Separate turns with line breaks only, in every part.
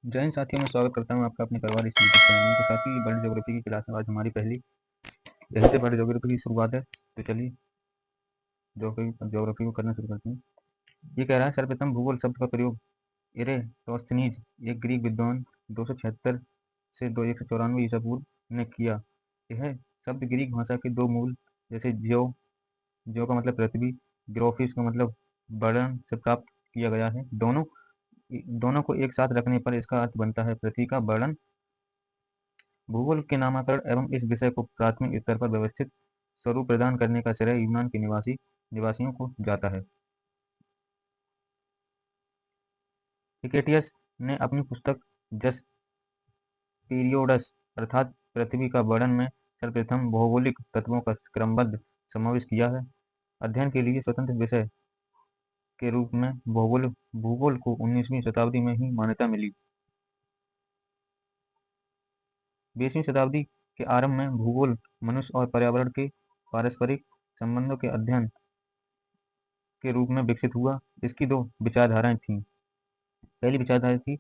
जय हिंद साथियों, मैं स्वागत करता हूं आपका अपने परिवार इस यूट्यूब चैनल के साथ ही वर्ल्ड ज्योग्राफी की क्लास है। आज हमारी पहली यहीं से वर्ल्ड ज्योग्राफी की शुरुआत है। तो चलिए ज्योग्राफी को करना शुरू करते हैं। ये कह रहा है, सर्वप्रथम भूगोल शब्द का प्रयोग इरेटोस्थनीज, एक ग्रीक विद्वान 276 से 194 ईसा पूर्व ने किया। यह शब्द ग्रीक भाषा के दो मूल, जैसे ज्यो का मतलब पृथ्वी, ग्रोफिस का मतलब वर्णन से प्राप्त किया गया है। दोनों को एक साथ रखने पर इसका अर्थ बनता है पृथ्वी का वर्णन। भूगोल के नामकरण एवं इस विषय को प्राथमिक स्तर पर व्यवस्थित स्वरूप प्रदान करने का श्रेय यूनान के निवासियों को जाता है। हिकेटियस ने अपनी पुस्तक जस पीरियोडस अर्थात पृथ्वी का वर्णन में सर्वप्रथम भौगोलिक तत्वों का क्रमबद्ध समावेश किया है। अध्ययन के लिए स्वतंत्र विषय के रूप में भूगोल को 19वीं शताब्दी में ही मान्यता मिली। 20वीं शताब्दी के आरंभ में भूगोल मनुष्य और पर्यावरण के पारस्परिक संबंधों के अध्ययन के रूप में विकसित हुआ। इसकी दो विचारधाराएं थीं। पहली विचारधारा थी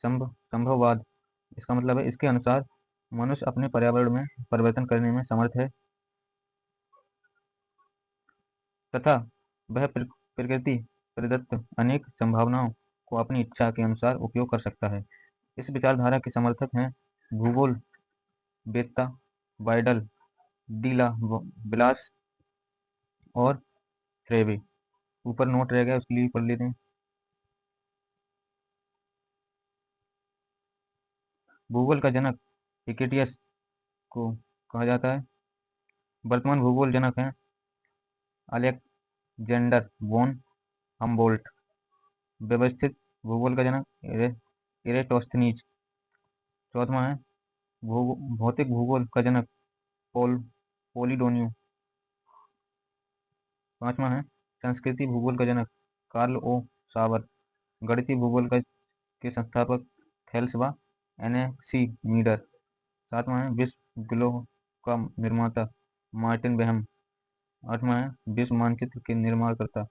संभववाद। इसका मतलब है, इसके अनुसार मनुष्य अपने पर्यावरण में परिवर्तन करने में समर्थ है तथा वह प्रकृति प्रदत्त अनेक संभावनाओं को अपनी इच्छा के अनुसार उपयोग कर सकता है। इस विचारधारा के समर्थक हैं भूगोल वेत्ता वाइडल, डी ला ब्लास और फ्रेवे। ऊपर नोट रह गया, उसके लिए पढ़ लेते हैं। भूगोल का जनक हिकेटियस को कहा जाता है। वर्तमान भूगोल जनक हैं अलेक्जेंडर वोन हम्बोल्ट। व्यवस्थित भूगोल का जनक इरेटोस्थनीज। चौथवा है भौतिक भूगोल का जनक पोलिडोनियो। पांचवा है संस्कृति भूगोल का जनक कार्ल ओ सावर। गणितीय भूगोल के संस्थापक थेल्स व एनेक्सीमीडर। सातवां है विश्व ग्लोब का निर्माता मार्टिन बेहम। आठवां है विश्व मानचित्र के निर्माणकर्ता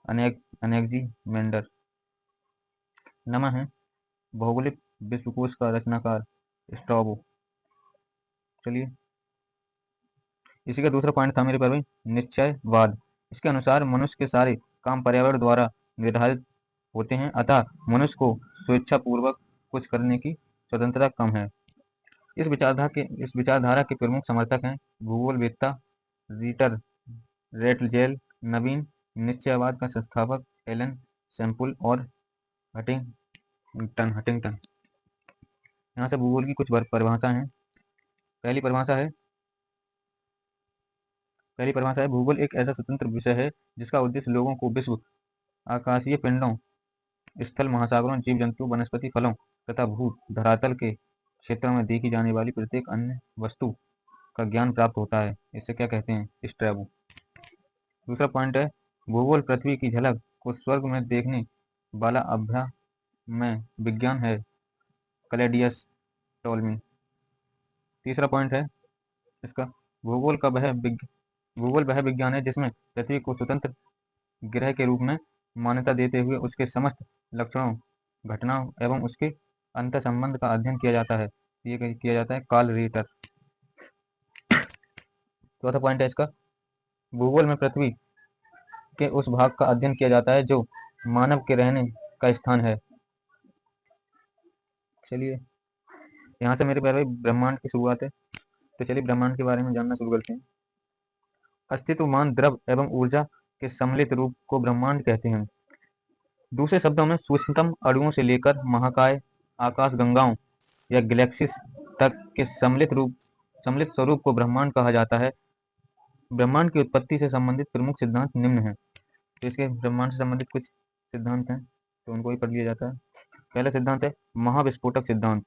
अनेक्जी मेंडर। नवा है भौगोलिक विश्वकोश का रचनाकार स्ट्रैबो। चलिए, इसी का दूसरा पॉइंट था मेरे पर भाई, निश्चयवाद। इसके अनुसार मनुष्य के सारे काम पर्यावरण द्वारा निर्धारित होते हैं, अतः मनुष्य को स्वेच्छापूर्वक कुछ करने की स्वतंत्रता कम है। इस विचारधारा के प्रमुख समर्थक हैं भूगोलवेत्ता रीटर रेटलजेल, नवीन निश्चयवाद का संस्थापक एलन सैम्पुल और हटिंगटन। यहाँ से भूगोल की कुछ परिभाषा है। पहली परिभाषा है भूगोल एक ऐसा स्वतंत्र विषय है जिसका उद्देश्य लोगों को विश्व, आकाशीय पिंडों, स्थल, महासागरों, जीव जंतु, वनस्पति, फलों तथा भू धरातल के क्षेत्रों में देखी जाने वाली प्रत्येक अन्य वस्तु का ज्ञान प्राप्त होता है। इसे क्या कहते हैं? स्ट्रैबो। दूसरा पॉइंट है भूगोल पृथ्वी की झलक को स्वर्ग में देखने वाला अभ्या में विज्ञान है। कैलेडियस टोल्मी। तीसरा पॉइंट है इसका भूगोल वह विज्ञान है जिसमें पृथ्वी को स्वतंत्र ग्रह के रूप में मान्यता देते हुए उसके समस्त लक्षणों, घटनाओं एवं उसके अंतर संबंध का अध्ययन किया जाता है। ये किया जाता है कार्ल रीटर। चौथा पॉइंट है इसका भूगोल में पृथ्वी के उस भाग का अध्ययन किया जाता है जो मानव के रहने का स्थान है। चलिए, यहाँ से मेरे प्यारे भाई ब्रह्मांड की शुरुआत है। तो चलिए ब्रह्मांड के बारे में जानना शुरू करते हैं। अस्तित्वमान द्रव एवं ऊर्जा के सम्मिलित रूप को ब्रह्मांड कहते हैं। दूसरे शब्दों में सूक्ष्मतम अणुओं से लेकर महाकाय, आकाशगंगाओं या गैलेक्सीज तक के सम्मिलित स्वरूप को ब्रह्मांड कहा जाता है। ब्रह्मांड की उत्पत्ति से संबंधित प्रमुख सिद्धांत निम्न हैं। तो इसके ब्रह्मांड से संबंधित कुछ सिद्धांत हैं, तो उनको ही पढ़ लिया जाता है। पहला सिद्धांत है महाविस्फोटक सिद्धांत।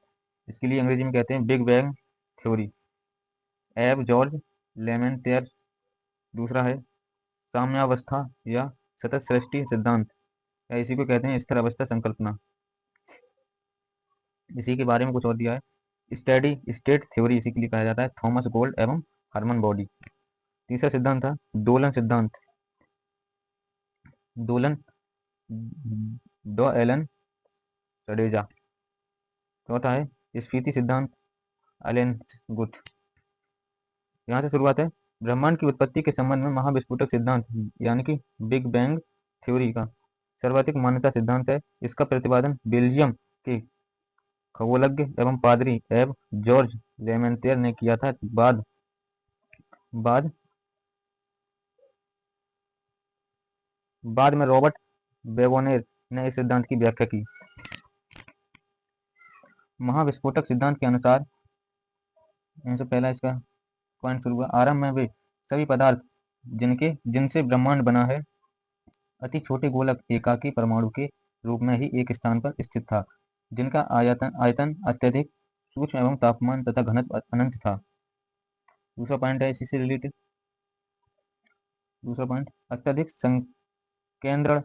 इसके लिए अंग्रेजी में कहते हैं बिग बैंग थ्योरी, एब जॉर्ज लेमेंटेयर। दूसरा है साम्यावस्था या सतत सृष्टि सिद्धांत, या इसी को कहते हैं स्थिर अवस्था संकल्पना। इसी के बारे में कुछ और दिया है स्टेडी स्टेट थ्योरी, इसी के लिए कहा जाता है थॉमस गोल्ड एवं हरमन बॉडी। तीसरा सिद्धांत था दोलन सिद्धांत, दोलन डॉ एलन सडेजा। चौथा है स्फीति सिद्धांत, एलन गुथ। यहाँ से शुरुआत है। ब्रह्मांड की उत्पत्ति के संबंध में महाविस्फोटक सिद्धांत यानी कि बिग बैंग थ्योरी का सर्वाधिक मान्यता सिद्धांत है। इसका प्रतिपादन बेल्जियम के खगोलज्ञ एवं पादरी एब जॉर्ज लेमेंतियर ने किया था। बाद बाद में रॉबर्ट बेगोनेर ने इस सिद्धांत की व्याख्या की। महाविस्फोटक सिद्धांत के अनुसार इनसे पहला इसका पॉइंट शुरू हुआ। आरंभ में वे सभी पदार्थ जिनसे ब्रह्मांड बना है अति छोटे गोलक एकाकी परमाणु के रूप में ही एक स्थान पर स्थित था, जिनका आयतन अत्यधिक सूक्ष्म एवं तापमान तथा घनत्व अनंत था। दूसरा पॉइंट है इसी से रिलेटेड। दूसरा पॉइंट, अत्यधिक संकेंद्रण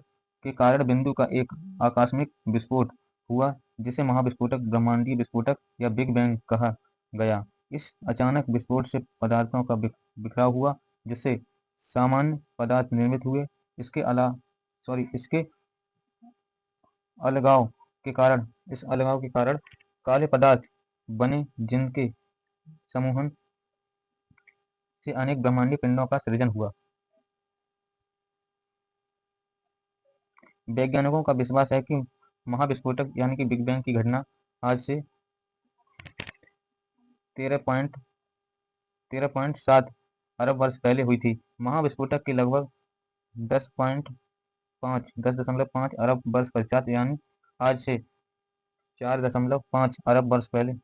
के कारण बिंदु का एक आकस्मिक विस्फोट हुआ, जिसे महाविस्फोटक, ब्रह्मांडीय विस्फोटक या बिग बैंग कहा गया। इस अचानक विस्फोट से पदार्थों का बिखराव हुआ, जिससे सामान्य पदार्थ निर्मित हुए। इसके अलगाव के कारण काले पदार्थ बने, जिनके समूहन से अनेक ब्रह्मांडीय पिंडों का सृजन हुआ। वैज्ञानिकों का विश्वास है कि महाविस्फोटक यानी कि बिग बैंग की घटना आज से 13.7 अरब वर्ष पहले हुई थी। महाविस्फोटक के लगभग 10.5 अरब वर्ष पश्चात यानी आज से 4.5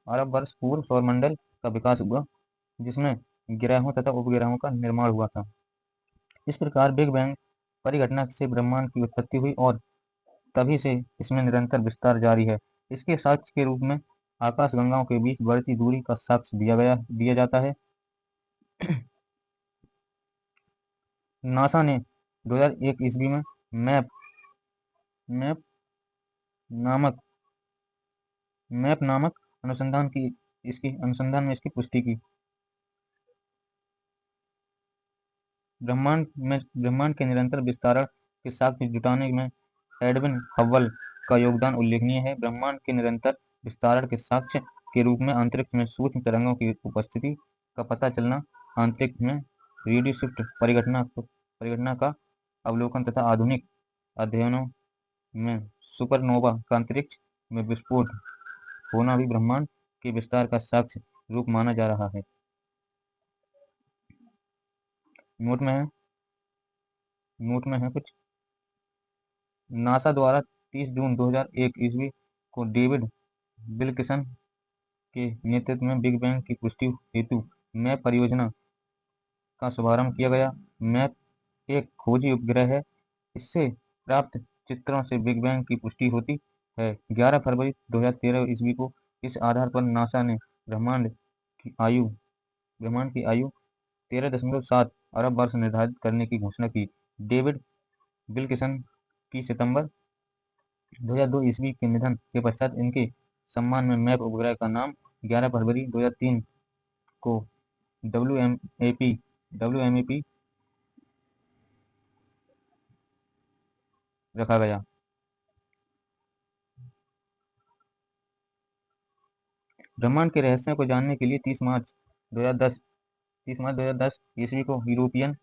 अरब वर्ष पूर्व सौरमंडल का विकास हुआ, जिसमें ग्रहों तथा उपग्रहों का निर्माण हुआ था। इस प्रकार बिग बैंग परिघटना से ब्रह्मांड की उत्पत्ति हुई और तभी से इसमें निरंतर विस्तार जारी है। इसके साक्ष्य के रूप में आकाशगंगाओं के बीच बढ़ती दूरी का साक्ष्य दिया जाता है। नासा ने 2001 ईस्वी में मैप नामक अनुसंधान में इसकी पुष्टि की। ब्रह्मांड के निरंतर विस्तारण के साक्ष्य जुटाने में एडविन हब्बल का योगदान उल्लेखनीय है। ब्रह्मांड के निरंतर विस्तारण के साक्ष्य के रूप में अंतरिक्ष में सूक्ष्म तरंगों की उपस्थिति का पता चलना, अंतरिक्ष में रेडियोशिफ्ट परिघटना का अवलोकन तथा आधुनिक अध्ययनों में सुपरनोवा का अंतरिक्ष में विस्फोट होना भी ब्रह्मांड के विस्तार का साक्ष्य रूप माना जा रहा है। नोट में है कुछ। नासा द्वारा 30 जून 2001 ईस्वी को डेविड विल्किसन के नेतृत्व में बिग बैंग की पुष्टि हेतु मैप परियोजना का शुभारंभ किया गया। मैप एक खोजी उपग्रह है। इससे प्राप्त चित्रों से बिग बैंग की पुष्टि होती है। 11 फरवरी 2013 ईस्वी को इस आधार पर नासा ने ब्रह्मांड की आयु 13.7 अरब वर्ष निर्धारित करने की घोषणा की। डेविड विल्किसन की सितंबर 2002 ईस्वी के निधन के पश्चात इनके सम्मान में मैप उपग्रह का नाम 11 फरवरी 2003 को WMAP रखा गया। ब्रह्मांड के रहस्यों को जानने के लिए 30 मार्च 2010 ईस्वी को European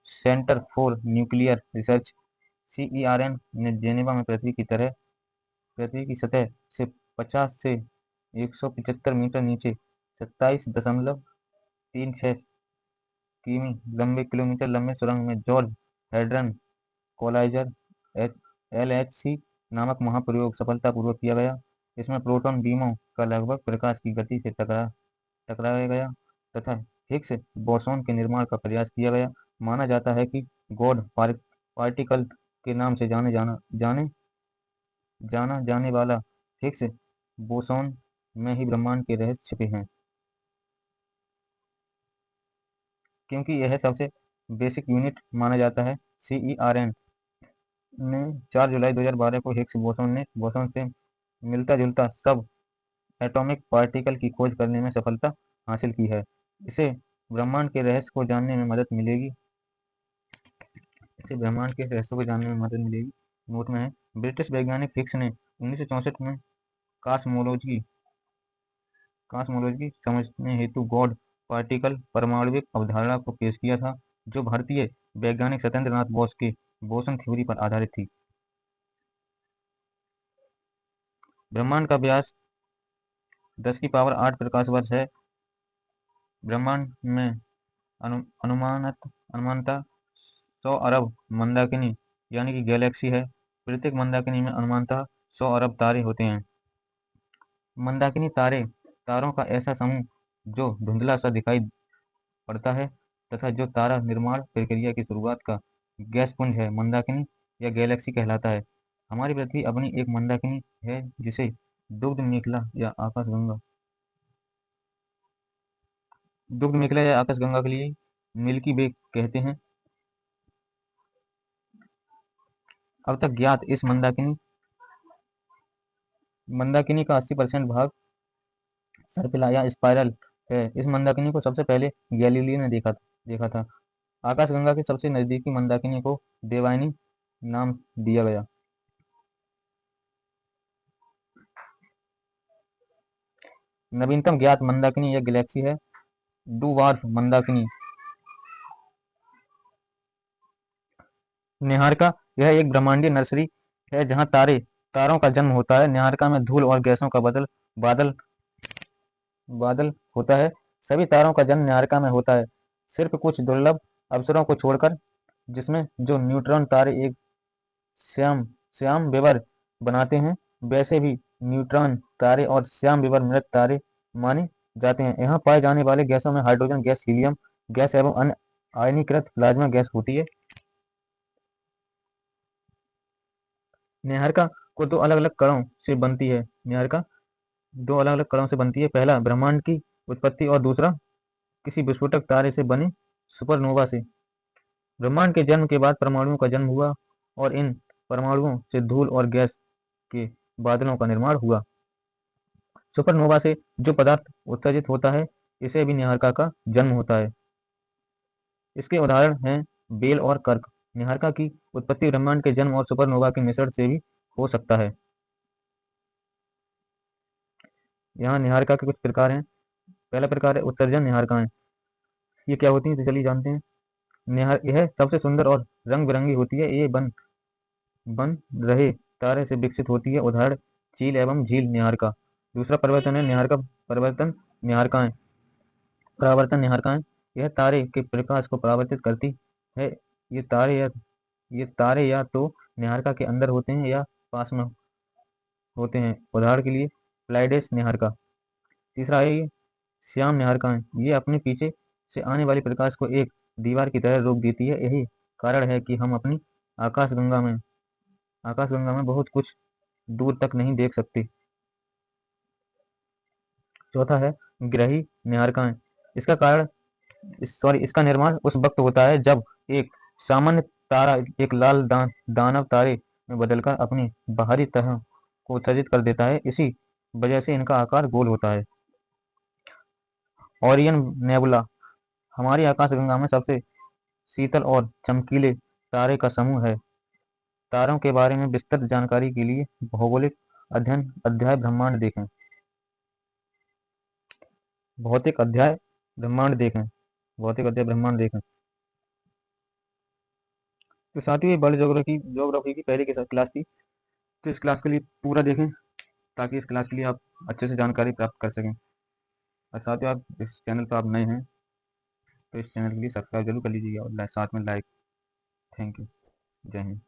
centre for nuclear research CERN ने जेनेवा में पृथ्वी की सतह से 50 से 175 मीटर नीचे 27.36 किलोमीटर लंबे सुरंग में जॉर्ज हैड्रन कोलाइजर LHC नामक महाप्रयोग सफलतापूर्वक किया गया। इसमें प्रोटॉन बीमों का लगभग प्रकाश की गति से टकराया गया तथा हिग्स बोसॉन के निर्माण का प्रयास किया गया। माना जाता है कि गॉड पार्टिकल के नाम से जाना जाने वाला हिग्स बोसॉन में ही ब्रह्मांड के रहस्य छिपे हैं, क्योंकि यह सबसे बेसिक यूनिट माना जाता है। CERN ने 4 जुलाई 2012 को हिग्स बोसॉन से मिलता जुलता सब एटॉमिक पार्टिकल की खोज करने में सफलता हासिल की है। इसे ब्रह्मांड के रहस्य को जानने में मदद मिलेगी। नोट में है। ब्रिटिश वैज्ञानिक हिग्स ने 1964 में कॉस्मोलॉजी कॉस्मोलॉजी समझने हेतु गॉड पार्टिकल परमाणविक अवधारणा को पेश किया था, जो भारतीय वैज्ञानिक सत्येंद्र नाथ बोस के बोसन थ्योरी पर आधारित थी। ब्रह्मांड का व्यास 10⁸ प्रकाश वर्ष है। ब्रह्मांड में अनुमानतः 100 अरब मंदाकिनी यानी कि गैलेक्सी है। प्रत्येक मंदाकिनी में अनुमानतः 100 अरब तारे होते हैं। मंदाकिनी तारों का ऐसा समूह जो धुंधला सा दिखाई पड़ता है तथा जो तारा निर्माण प्रक्रिया की शुरुआत का गैस पुंज है, मंदाकिनी या गैलेक्सी कहलाता है। हमारी पृथ्वी अपनी एक मंदाकिनी है, जिसे दुग्ध मेखला या आकाशगंगा के लिए मिल्की वे कहते हैं। अब तक ज्ञात इस मंदाकिनी का 80% भाग सर्पिला या स्पाइरल है। इस मंदाकिनी को सबसे पहले गैलीलियो ने देखा था। आकाशगंगा के सबसे नजदीकी मंदाकिनी को देवयानी नाम दिया गया। नवीनतम ज्ञात मंदाकिनी या गैलेक्सी है डूवार्फ मंदाकिनी निहारिका। यह एक ब्रह्मांडीय नर्सरी है जहां तारों का जन्म होता है। निहारिका में धूल और गैसों का बादल होता है। सभी तारों का जन्म निहारिका में होता है, सिर्फ कुछ दुर्लभ अवसरों को छोड़कर, जिसमें जो न्यूट्रॉन तारे एक श्याम वेबर बनाते हैं, वैसे भी न्यूट्रॉन तारे और श्याम वेबर मृत तारे माने जाते हैं। यहाँ पाए जाने वाले गैसों में हाइड्रोजन गैस, हीलियम गैस एवं अन्य आयनीकृत प्लाज्मा गैस होती है। निहारिका को दो अलग अलग कणों से बनती है। निहारिका दो अलग अलग कणों से बनती है, पहला ब्रह्मांड की उत्पत्ति और दूसरा किसी विस्फोटक तारे से बने सुपरनोवा से। ब्रह्मांड के जन्म के बाद परमाणुओं का जन्म हुआ और इन परमाणुओं से धूल और गैस के बादलों का निर्माण हुआ। सुपरनोवा से जो पदार्थ उत्सर्जित होता है, इसे भी निहारिका का जन्म होता है। इसके उदाहरण हैं बेल और कर्क। निहारिका की उत्पत्ति ब्रह्मांड के जन्म और सुपरनोवा के मिश्रण से भी हो सकता है। यहाँ निहारिका के कुछ प्रकार हैं। पहला प्रकार है उत्सर्जन निहारिकाएं। ये क्या होती हैं तो चलिए जानते हैं। यह सबसे सुंदर और रंग बिरंगी होती है। ये बन रहे तारे से विकसित होती है। उदाहरण चील एवं झील निहारिका। दूसरा परिवर्तन है निहारिका परावर्तन निहारिकाएं। यह तारे के प्रकाश को परावर्तित करती है। ये तारे या तो निहारिका के अंदर होते हैं या पास में होते हैं। उदाहरण के लिए प्लाइडेस निहारिका। तीसरा है ये श्याम निहारिकाएं। ये अपने पीछे से आने वाले प्रकाश को एक दीवार की तरह रोक देती है। यही कारण है कि हम अपनी आकाशगंगा में बहुत कुछ दूर तक नहीं देख सकते। चौथा है ग्रही निहारिकाएं। इसका निर्माण उस वक्त होता है जब एक सामान्य तारा एक लाल दानव तारे में बदलकर अपनी बाहरी तह को उत्सर्जित कर देता है। इसी वजह से इनका आकार गोल होता है। ओरियन नेबुला हमारी आकाशगंगा में सबसे शीतल और चमकीले तारे का समूह है। तारों के बारे में विस्तृत जानकारी के लिए भौगोलिक अध्याय ब्रह्मांड देखें। भौतिक अध्याय ब्रह्मांड देखें। तो साथ ही वर्ल्ड ज्योग्राफी की पहले की क्लास थी, तो इस क्लास के लिए पूरा देखें ताकि इस क्लास के लिए आप अच्छे से जानकारी प्राप्त कर सकें। और साथ ही आप इस चैनल पर आप नए हैं तो इस चैनल के लिए सब्सक्राइब जरूर कर लीजिएगा और साथ में लाइक। Thank you. जय हिंद।